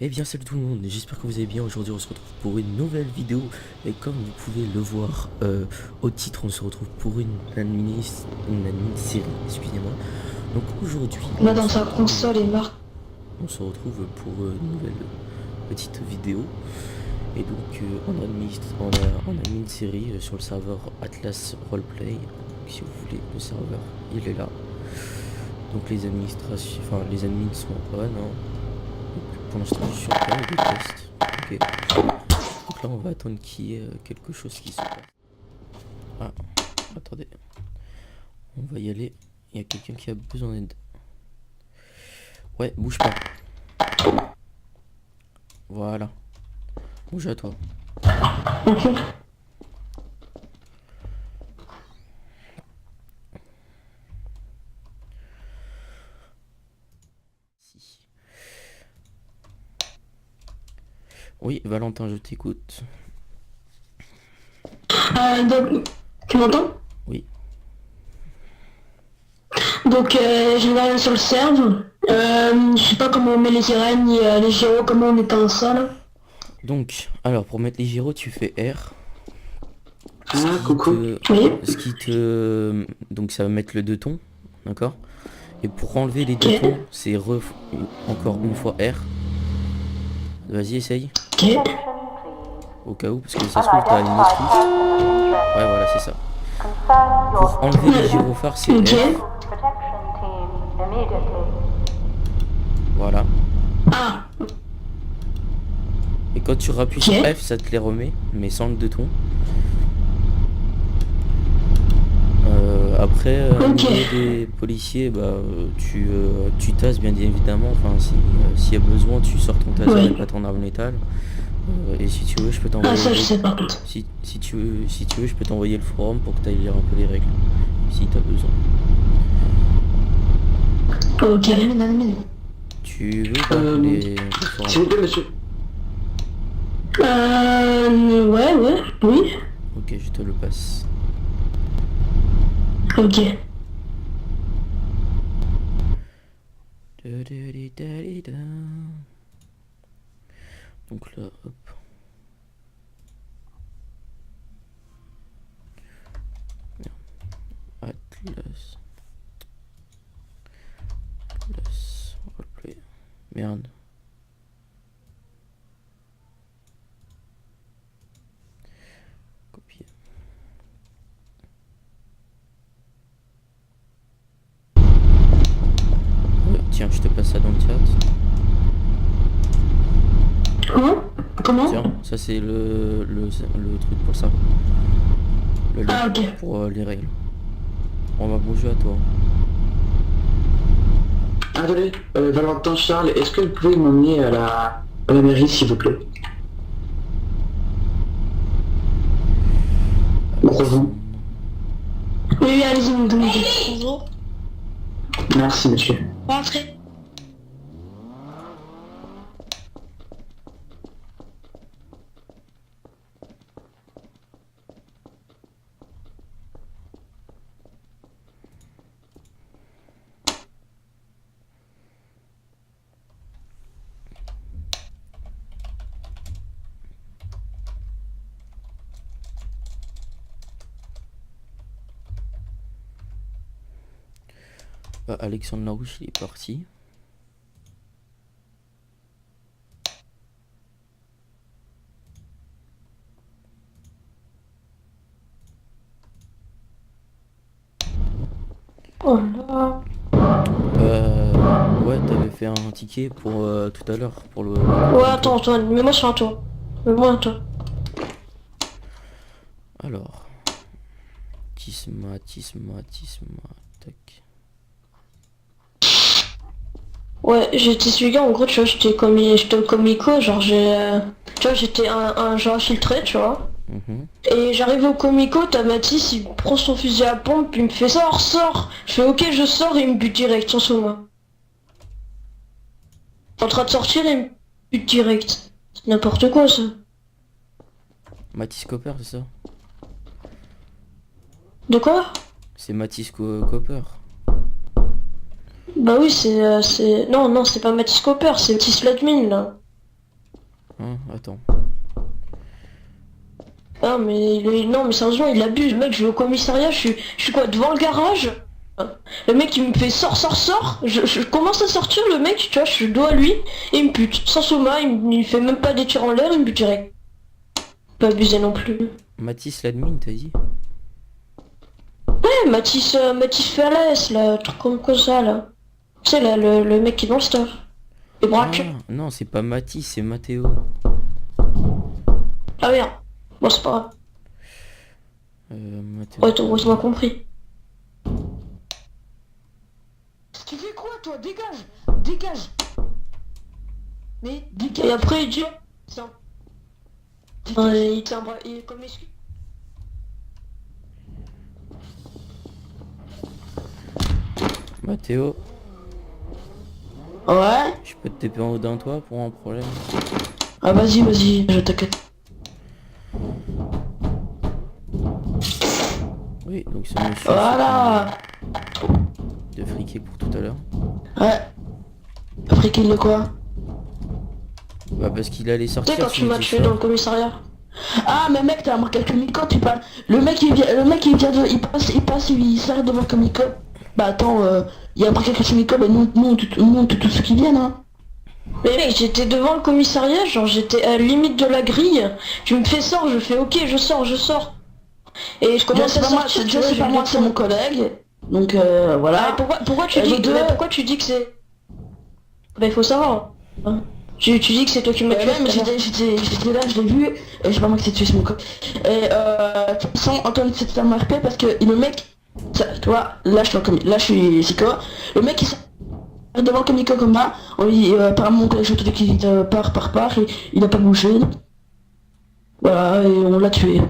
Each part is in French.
Eh bien salut tout le monde, j'espère que vous allez bien. Aujourd'hui on se retrouve pour une nouvelle vidéo. Et comme vous pouvez le voir au titre, on se retrouve pour une mini-série, excusez-moi. Donc aujourd'hui Là, dans sa console est marre. on se retrouve pour une nouvelle petite vidéo. Et donc on a mis une série sur le serveur Atlas Roleplay. Donc, si vous voulez, le serveur il est là. Donc les administrations, enfin les admins sont en panne, hein. Pour l'instant je suis en train de test. Ok. Donc là on va attendre qu'il y ait quelque chose qui se passe. Ah, attendez. On va y aller. Il y a quelqu'un qui a besoin d'aide. Ouais, bouge pas. Voilà. Bouge à toi. Si. Oui, Valentin, je t'écoute. Donc, tu m'entends? Oui. Donc, je vais aller sur le serve. Je sais pas comment on met les irènes ni les gyros, comment on éteint ça là. Donc, alors pour mettre les gyros, tu fais R. Ah, coucou. Oui. Donc ça va mettre le deux tons, d'accord. Et pour enlever les deux Ok. tons, c'est encore une fois R. Vas-y, essaye. Ok. Au cas où, parce que ça se trouve, t'as une autre touche. Ouais, voilà, c'est ça. Pour enlever les gyrophares, c'est Ok. F. Voilà. Ah. Et quand tu rappuies Ok. sur F, ça te les remet, mais sans le deux tons. Après, au Ok. niveau des policiers, bah, tu tases bien évidemment. Enfin, s'il y a besoin, tu sors ton taser Oui. et pas ton arme létale. Et si tu veux, je peux Ah, t'envoyer ça, je sais par contre. si tu veux, je peux t'envoyer le forum pour que tu ailles lire un peu les règles, si t'as besoin. Ok. Tu veux pas le forum? S'il vous plaît, monsieur. Ouais, ouais, oui. Ok, je te le passe. Ok. Donc là, hop. Atlas. Atlas. Roleplay. Merde. Copier. Tiens, je te passe ça dans le chat. Comment? Tiens, ça c'est le truc pour ça. Le lien Ah, ok. pour les règles. On va bouger à toi. Attendez, Valentin Charles, est-ce que vous pouvez m'emmener à la mairie, s'il vous plaît? Bonjour. Oui, oui, allez-y, mon bonjour. Merci, monsieur. Rentrez. Alexandre Larouche, il est parti. Oh là. Ouais, t'avais fait un ticket pour tout à l'heure pour le. Ouais, attends, Antoine, mets-moi sur un tour. Mets-moi un tour. Alors, Tisma, tac. Ouais, j'étais celui gars, en gros, tu vois, j'étais comico, genre tu vois, j'étais un genre infiltré, tu vois. Mhm. Et j'arrive au comico, t'as Mathis, il prend son fusil à pompe, puis il me fait sors, sors. Je fais ok, je sors, et il me bute direct, sans moi. En train de sortir, il me bute direct. C'est n'importe quoi, ça. Mathis Copper, c'est ça? De quoi? C'est Mathis Copper. Bah oui, c'est... Non, non, c'est pas Mathis Cooper, c'est Mathis l'admin, là. Hein, attends. Ah mais non mais sérieusement il abuse, mec, je vais au commissariat, je suis quoi, devant le garage? Le mec il me fait sors, je commence à sortir, le mec, tu vois, je suis dos à lui, et il me bute, sans soma, il fait même pas des tirs en l'air, il me bute direct. Pas abuser non plus. Mathis l'admin, t'as dit? Ouais, Mathis Falaise, là, truc comme ça, là. Tu sais, là, le mec qui est dans le store. Les braques. Ah, non, c'est pas Mathis, c'est Mathéo. Ah merde. Bon, c'est pas grave. Mathéo. Ouais, t'as heureusement compris. Tu fais quoi toi? Dégage. Mais Et dégage. après, il dit... Tiens. Il tient un bras... Il est comme excuse. Mathéo, Ouais. je peux te TP en haut d'un toit pour un problème? Ah vas-y, je t'inquiète. Oui, donc c'est monsieur Voilà. de friquer pour tout à l'heure. Ouais. Après qu'il le quoi? Bah parce qu'il allait Tu sais sortir. quand tu m'as tué dans le commissariat? Ah mais mec t'as remarqué le comico, tu parles. Le mec il vient de. Il s'arrête devant le comico. Bah attends, il a pris quelques comico, bah nous on tue tous ceux qui viennent hein. Mais mec, j'étais devant le commissariat, genre j'étais à la limite de la grille. Tu me fais sort, je fais ok, je sors. Et je commence à sortir, tu vois, c'est pas moi, c'est mon collègue. Donc voilà. Pourquoi tu dis pourquoi tu dis que c'est... Bah il faut savoir. Hein. Tu dis que c'est toi qui m'as tué. Ouais, mais j'étais là, je l'ai vu, et je sais pas moi qui s'est tué, c'est mon collègue. Et de toute façon Antoine s'est fait RP parce que le mec, ça, tu vois, là je suis psycho. Le mec il s'arrête devant le comico comme ça, on lui apparemment mon collègue je qui part, et il a pas bougé. Voilà, et on l'a tué.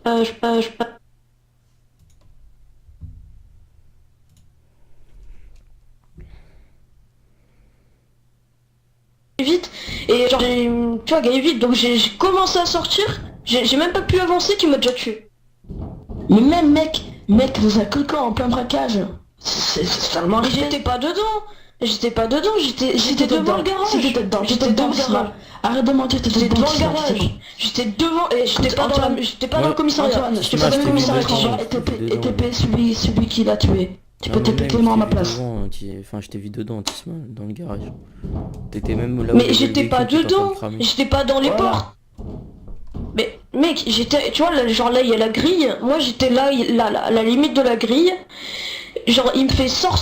Je vite et genre tu vois gagné vite donc j'ai commencé à sortir, j'ai même pas pu avancer qu'il m'a déjà tué. Mais même mec dans un comico en plein braquage, c'est seulement Mais j'étais pas dedans, j'étais devant le garage. J'étais devant le garage. Arrête de mentir, t'étais J'étais devant devant le garage. J'étais devant et j'étais pas dans la... J'étais pas dans le commissariat. Antoine, J'étais pas dans le commissariat. et TP celui qui l'a tué. Tu peux TP Clément à ma place. Enfin, je t'ai vu dedans, Tisma, dans le garage. T'étais même là où il y Mais avait le j'étais pas véhicule qui était en train dedans. de cramer. J'étais pas dans les Voilà. portes. Mais mec, j'étais... Tu vois, là, genre là, il y a la grille. Moi, j'étais là, à la limite de la grille. Genre, il me fait sors.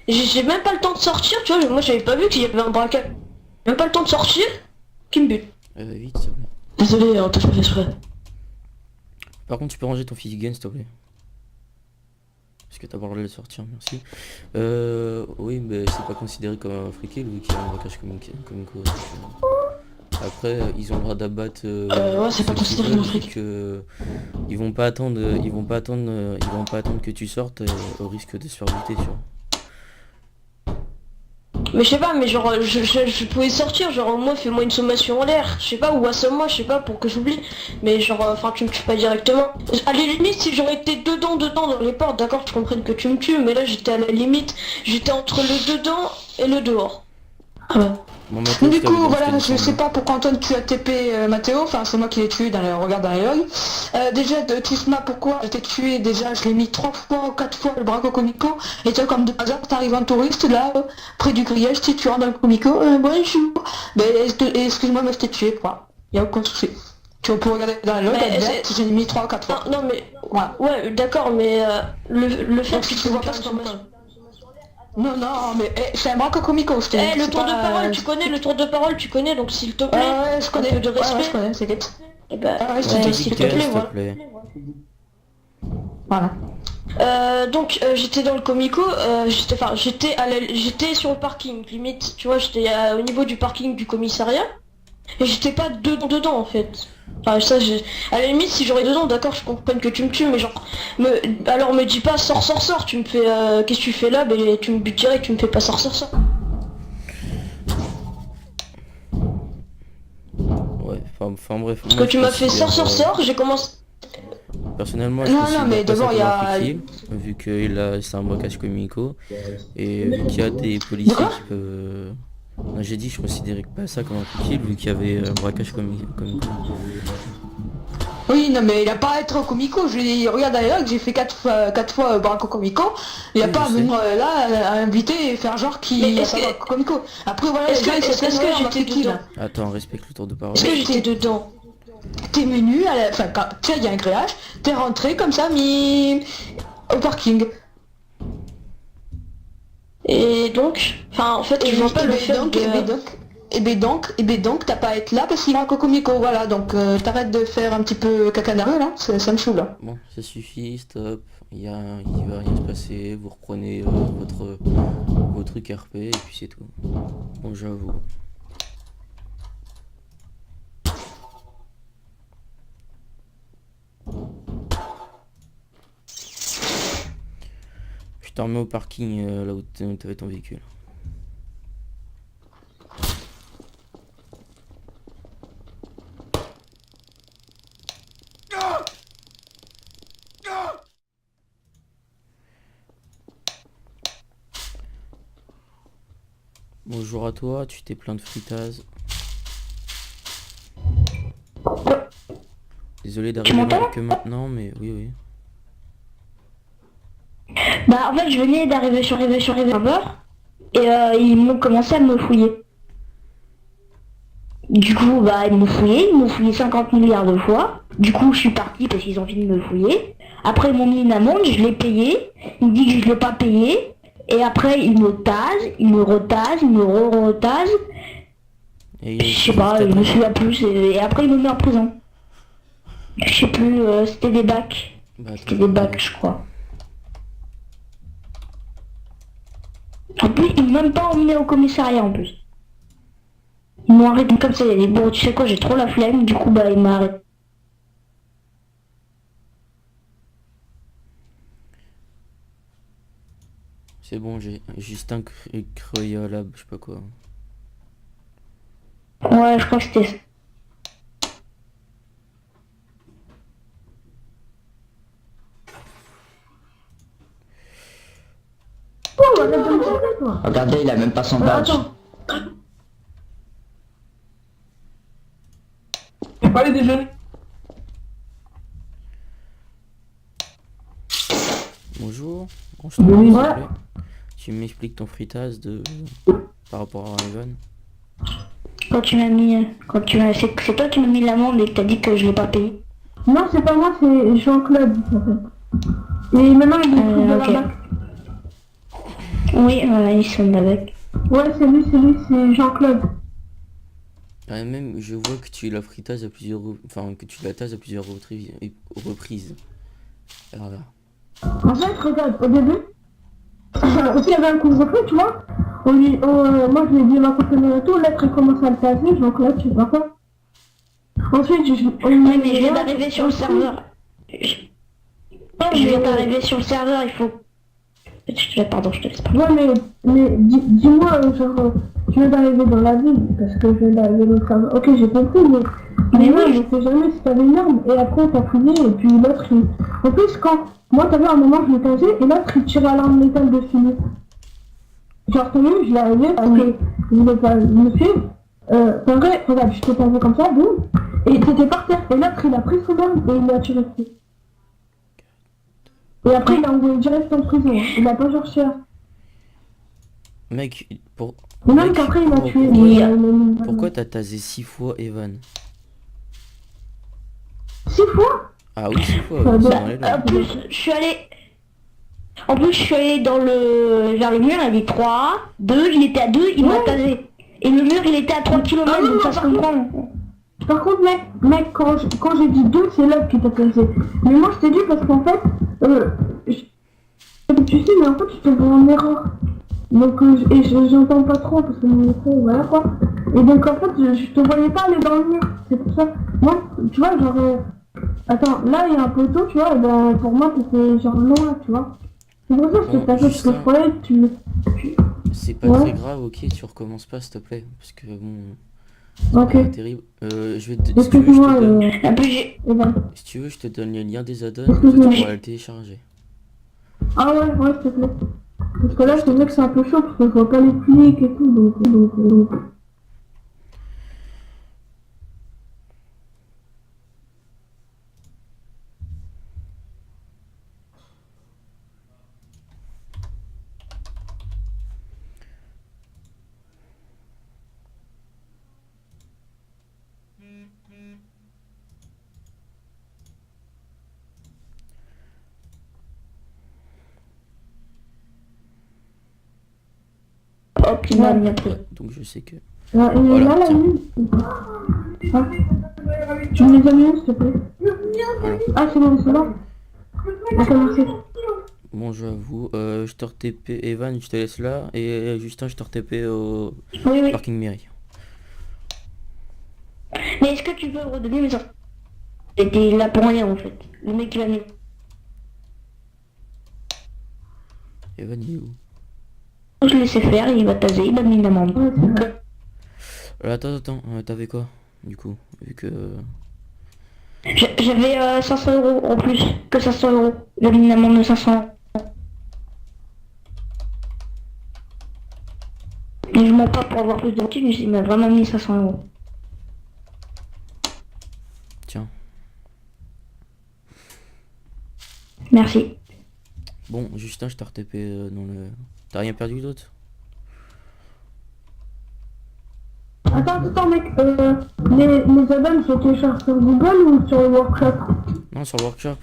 J'ai même pas le temps de sortir, tu vois. Moi, j'avais pas vu qu'il y avait un braquage. Même pas le temps de sortir. Qui me bute. Vite, s'il te plaît. Désolé, on t'a pas fait exprès. Par contre, tu peux ranger ton physique gun, s'il te plaît. Parce que t'as pas le droit de le sortir, merci. Oui, mais c'est pas considéré comme un friqué, lui qui a un braquage comico. Après, ils ont le droit d'abattre. Ouais, c'est pas ceux qui considéré veulent, comme un fric. ils vont pas attendre que tu sortes au risque de se faire buter, tu vois. Mais je sais pas, mais genre je pouvais sortir, genre au moins fais-moi une sommation en l'air, je sais pas, ou assomme-moi, je sais pas, pour que j'oublie. Mais genre, enfin tu me tues pas directement. À la limite, si j'aurais été dedans dans les portes, d'accord, je comprends que tu me tues, mais là j'étais à la limite, j'étais entre le dedans et le dehors. Ah ouais. Bon, maintenant, Du je t'avoue, coup, voilà, je je t'ai sais descendu. pas pourquoi Antoine tu as TP Mathéo, enfin c'est moi qui l'ai tué dans le regard dans les logs. Déjà de Tisma, pourquoi je t'ai tué, déjà je l'ai mis 3 fois ou 4 fois le braco comico, et toi comme de hasard t'arrives un touriste là, près du grillage, tu rentres dans le comico, bonjour. Mais excuse-moi mais je t'ai tué quoi, y a aucun souci. Tu peux regarder dans les logs, Mais adverse, j'ai mis 3 ou 4 fois. Non mais, Voilà. ouais d'accord, mais le fait Donc, que tu vois pas ce qu'on met. Non, mais c'est un braco comico, je t'ai dit. le c'est tour de pas, parole, tu connais, le tour de parole, tu connais, donc s'il te plaît, Ouais, je connais, un peu de respect. je connais, c'est vite. Et bah, Ah ouais, je Ouais, te ouais, dis s'il te nickel, plaît, s'il te voilà. plaît. Voilà. Donc j'étais dans le comico, j'étais sur le parking, limite, tu vois, j'étais au niveau du parking du commissariat, et j'étais pas dedans en fait. Enfin ça, à la limite si j'aurais dedans, d'accord, je comprends que tu me tues, mais genre, alors me dis pas sors, tu me fais, qu'est-ce que tu fais là, ben tu me butes direct, tu me fais pas sors. Ouais, enfin bref. Parce moi, que je tu m'as fait considère, sors, j'ai commencé... Personnellement, je Non, considère mais pas ça d'abord, comme il y un a- friqué, vu que c'est un braquage comico, et vu qu'il y a des policiers Quoi qui peuvent... Non, j'ai dit que je considérais pas ça comme un coup kill vu qu'il y avait un braquage comme. Oui, non, mais il a pas à être comico. Je lui dis, regarde d'ailleurs que j'ai fait 4 fois Braco comico. Il a Oui, pas à je sais. venir là à inviter et faire genre qui Mais a est-ce pas que- Braco comico. Après voilà, Est-ce les gens, que ils se plaignent, j'étais on a fait qui, dedans? là. Attends, respecte le tour de parole. Est-ce que j'étais dedans? T'es venu à la... Enfin, quand tu sais, il y a un grillage, t'es rentré comme ça, mis au parking. Et donc, enfin en fait je vois pas le fait de... Et ben donc, t'as pas à être là parce qu'il a un cocomico, voilà, donc t'arrêtes de faire un petit peu cacanareux là, ça me saoule là. Bon, ça suffit, stop. Il va rien se passer. Vous reprenez vos trucs RP et puis c'est tout. Bon, j'avoue. Je te remets au parking là où t'avais ton véhicule. Bonjour à toi, tu t'es plein de frittase. Désolé d'arriver m'entends que maintenant, mais oui, oui. Bah en fait je venais d'arriver sur le serveur et ils m'ont commencé à me fouiller. Du coup bah ils m'ont fouillé 50 milliards de fois. Du coup je suis parti parce qu'ils ont fini de me fouiller. Après ils m'ont mis une amende, je l'ai payé. Ils me disent que je l'ai pas payé. Et après ils me tasent, ils me retasent, ils me retasent. Et Je sais pas, je me souviens plus et après ils me mettent en prison. Je sais plus, c'était des bacs. Bah, C'était des bacs je crois. En plus, ils m'ont même pas emmené au commissariat en plus. Ils m'ont arrêté comme ça, il a dit bon tu sais quoi j'ai trop la flemme, du coup bah ils m'ont arrêté. c'est bon, j'ai Justin Croyolab, je sais pas quoi. Ouais je crois que c'était ça. Regardez, il a même pas son badge. J'ai pas les déjeuner. Bonjour, enchanté, s'il te plaît. Tu m'expliques ton fritage par rapport à Evan. Quand tu m'as mis, c'est toi qui m'as mis l'amende et que t'as dit que je l'ai pas payé. Non, c'est pas moi, c'est Jean-Claude en fait. Et maintenant il est pris de ok. la bac. Oui, ils sont avec. Ouais, c'est lui, c'est Jean-Claude. Ah, même, je vois que tu la fritas à plusieurs... Enfin, que tu la tasses à plusieurs reprises. Alors là. En fait, regarde, au début, s'il y avait un couvre-feu, tu vois, moi je lui ai dit ma copine et tout, l'être il commence à le tasser, Jean-Claude, tu sais pas quoi. Ensuite, Oui, mais je viens d'arriver sur le serveur. Je viens d'arriver sur le serveur, il faut... Pardon, je te laisse pas. Ouais, mais dis-moi, genre, tu viens d'arriver dans la ville, parce que je viens d'arriver dans le serveur. Ok, j'ai compris, mais moi, je sais jamais si t'avais une arme, et après on t'a fouillé, et puis l'autre, il... En plus, quand... Moi, t'as vu, à un moment, je l'ai tasé, et l'autre, il tirait à l'arme létale dessus. Genre, t'as vu, je l'ai arrivé, parce que je voulais pas me suivre. En vrai, regarde, je t'ai tasé comme ça, boum, et t'étais par terre, et l'autre, il a pris son arme, et il l'a tiré dessus. Et après, il a envoyé direct en prison, hein. Il a pas cherché à... Mec, pour... Et même mec, qu'après, il m'a tué. pourquoi t'as tasé 6 fois Evan? 6 fois? Ah oui, 6 fois, Bah, c'est bah, dans les lois. En plus, je suis allé... En plus, je suis allé vers le mur, il a dit 3, 2, il était à 2, il m'a tasé. Et le mur, il était à 3 km, Ah non, donc non, ça se comprend. Par contre, mec, quand j'ai dit 2, c'est l'autre qui t'a placé. Mais moi, je t'ai dit parce qu'en fait, tu sais, mais en fait, je te vois en erreur. Donc, j'entends pas trop parce que mon micro, voilà quoi. Et donc, en fait, je te voyais pas aller dans le mur. C'est pour ça. Moi, tu vois, genre... Attends, là, il y a un poteau, tu vois, et ben, pour moi, t'étais genre loin, tu vois. C'est pour ça que je t'ai Bon, placé, parce que je croyais que tu... C'est pas Ouais. très grave, ok, tu recommences pas, s'il te plaît. Parce que bon... Ok. C'est pas terrible. Je vais te... Si tu veux, je Excuse-moi, te donne... En plus, j'ai... et ben... Si tu veux, je te donne les liens des add-ons, comme ça tu pourras le télécharger. Ah ouais, s'il te plaît. Parce que là, c'est vrai que c'est un peu chaud, parce que je vois pas les clics et tout, donc... hop, il m'a mis un truc. Ouais, donc je sais que... Ouais, et Voilà, là, la tiens. nuit. Ah. Tu me les as mis où, s'il te plaît? Ah, c'est bon, c'est bon. D'accord, merci. Bon, j'avoue, je te RTP, Evan, je te laisse là, et Justin, je te RTP au Oui, oui. parking mairie. Mais est-ce que tu peux redonner mes infos? J'étais là pour rien en fait. Le mec qui va venir. Evan, il est où? Je laissais faire, il va taser, il m'a mis une amende. Ouais, c'est vrai. Attends, t'avais quoi, du coup, vu que... J'avais 500 euros en plus que 500 euros. J'avais une amende de 500 euros. Et je mens pas pour avoir plus de motifs, mais il m'a vraiment mis 500 euros. Tiens. Merci. Bon, Justin, je t'ai RTP dans le... T'as rien perdu d'autre? Attends, mec, les add-ons, je télécharge sur Google ou sur le workshop? Non, sur le workshop.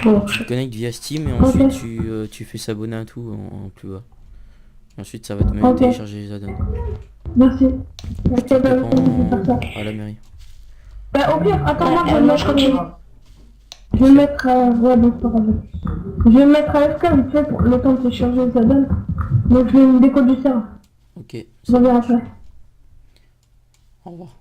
Bon, Tu te connectes via Steam et Ok. ensuite tu fais s'abonner à tout en plus bas. Et ensuite ça va te mettre Ok. télécharger les add-ons. Merci. Je Ok, te bah, réponds je vais faire ça. à la mairie. Bah, au pire, attends, moi, Ouais, je vais moi, mettre... je continue. Je vais mettre... ouais, bon, c'est pas grave. Je vais mettre AFK vite fait pour le temps de télécharger les add-ons. Donc, je vais me décoder du serveur. Ok, Je reviens après. au revoir.